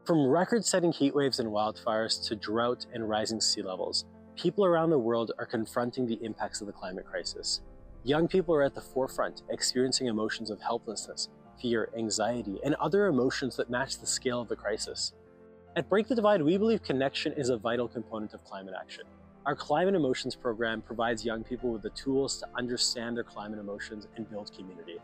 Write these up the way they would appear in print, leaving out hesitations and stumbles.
From record-setting heat waves and wildfires to drought and rising sea levels, people around the world are confronting the impacts of the climate crisis. Young people are at the forefront, experiencing emotions of helplessness, fear, anxiety, and other emotions that match the scale of the crisis. At Break the Divide, we believe connection is a vital component of climate action. Our Climate Emotions program provides young people with the tools to understand their climate emotions and build community.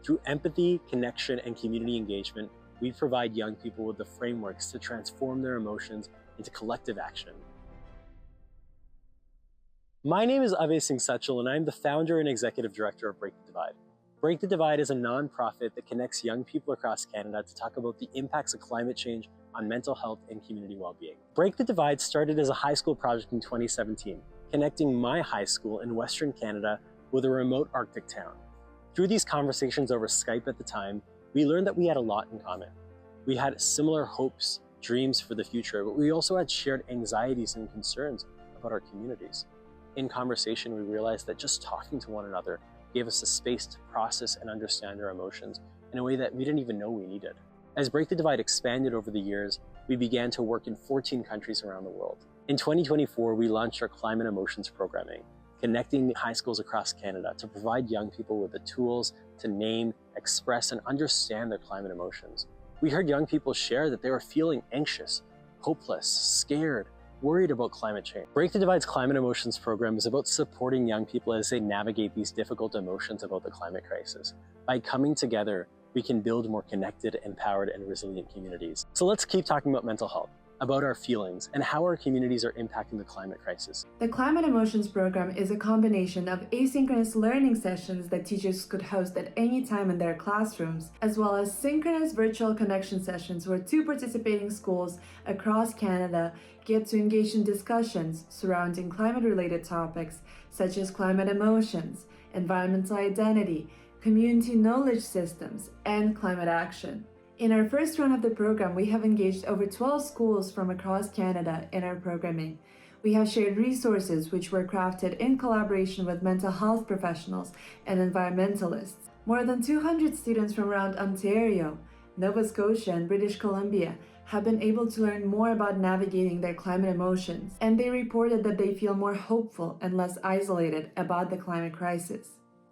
Through empathy, connection, and community engagement, we provide young people with the frameworks to transform their emotions into collective action. My name is Ave Singh Sachal, and I'm the founder and executive director of Break the Divide. Break the Divide is a nonprofit that connects young people across Canada to talk about the impacts of climate change on mental health and community well-being. Break the Divide started as a high school project in 2017, connecting my high school in Western Canada with a remote Arctic town. Through these conversations over Skype at the time, we learned that we had a lot in common. We had similar hopes, dreams for the future, but we also had shared anxieties and concerns about our communities. In conversation, we realized that just talking to one another gave us a space to process and understand our emotions in a way that we didn't even know we needed. As Break the Divide expanded over the years, we began to work in 14 countries around the world. In 2024, we launched our Climate Emotions programming, connecting high schools across Canada to provide young people with the tools to name, express, and understand their climate emotions. We heard young people share that they were feeling anxious, hopeless, scared, worried about climate change. Break the Divide's Climate Emotions program is about supporting young people as they navigate these difficult emotions about the climate crisis. By coming together, we can build more connected, empowered, and resilient communities. So let's keep talking about mental health, about our feelings, and how our communities are impacting the climate crisis. The Climate Emotions program is a combination of asynchronous learning sessions that teachers could host at any time in their classrooms, as well as synchronous virtual connection sessions where two participating schools across Canada get to engage in discussions surrounding climate-related topics such as climate emotions, environmental identity, community knowledge systems, and climate action. In our first run of the program, we have engaged over 12 schools from across Canada in our programming. We have shared resources which were crafted in collaboration with mental health professionals and environmentalists. More than 200 students from around Ontario, Nova Scotia, and British Columbia have been able to learn more about navigating their climate emotions, and they reported that they feel more hopeful and less isolated about the climate crisis.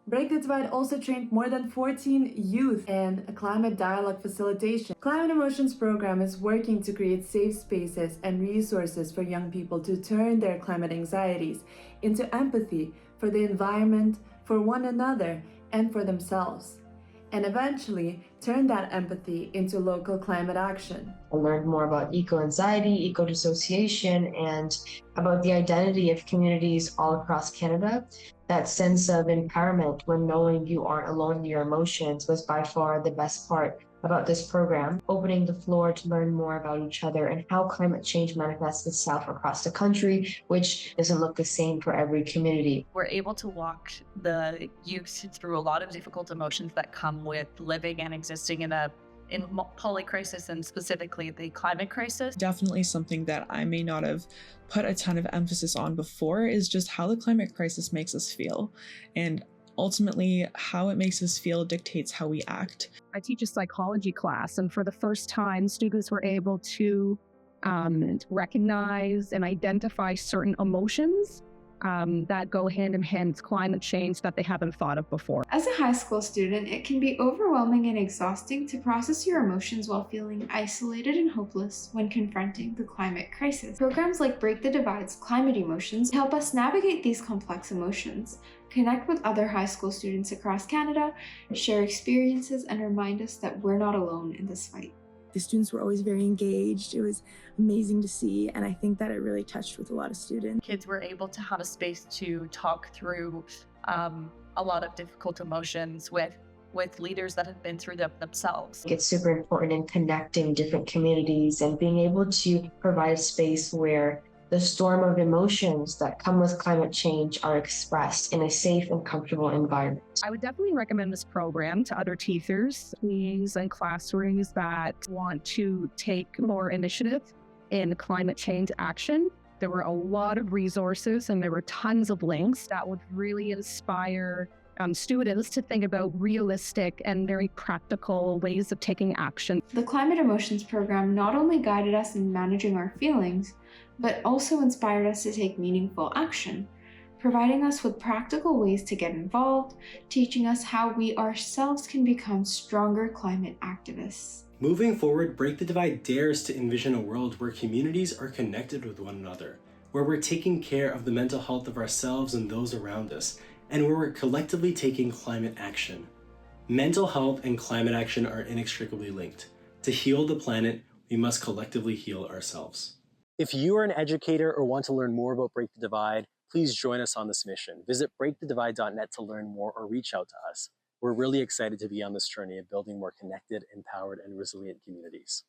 Break the Divide also trained more than 14 youth in a climate dialogue facilitation. Climate Emotions program is working to create safe spaces and resources for young people to turn their climate anxieties into empathy for the environment, for one another, and for themselves, and eventually turn that empathy into local climate action. I learned more about eco-anxiety, eco-dissociation, and about the identity of communities all across Canada. That sense of empowerment when knowing you aren't alone in your emotions was by far the best part about this program, opening the floor to learn more about each other and how climate change manifests itself across the country, which doesn't look the same for every community. We're able to walk the youth through a lot of difficult emotions that come with living and existing in polycrisis, and specifically the climate crisis. Definitely something that I may not have put a ton of emphasis on before is just how the climate crisis makes us feel. And ultimately, how it makes us feel dictates how we act. I teach a psychology class, and for the first time, students were able to recognize and identify certain emotions that go hand in hand with climate change that they haven't thought of before. As a high school student, it can be overwhelming and exhausting to process your emotions while feeling isolated and hopeless when confronting the climate crisis. Programs like Break the Divide's Climate Emotions help us navigate these complex emotions, connect with other high school students across Canada, share experiences, and remind us that we're not alone in this fight. The students were always very engaged. It was amazing to see, and I think that it really touched with a lot of students. Kids were able to have a space to talk through a lot of difficult emotions with leaders that have been through them themselves. It's super important in connecting different communities and being able to provide a space where the storm of emotions that come with climate change are expressed in a safe and comfortable environment. I would definitely recommend this program to other teachers and classrooms that want to take more initiative in climate change action. There were a lot of resources and there were tons of links that would really inspire students to think about realistic and very practical ways of taking action. The Climate Emotions program not only guided us in managing our feelings, but also inspired us to take meaningful action, providing us with practical ways to get involved, teaching us how we ourselves can become stronger climate activists. Moving forward, Break the Divide dares to envision a world where communities are connected with one another, where we're taking care of the mental health of ourselves and those around us, and where we're collectively taking climate action. Mental health and climate action are inextricably linked. To heal the planet, we must collectively heal ourselves. If you are an educator or want to learn more about Break the Divide, please join us on this mission. Visit breakthedivide.net to learn more or reach out to us. We're really excited to be on this journey of building more connected, empowered, and resilient communities.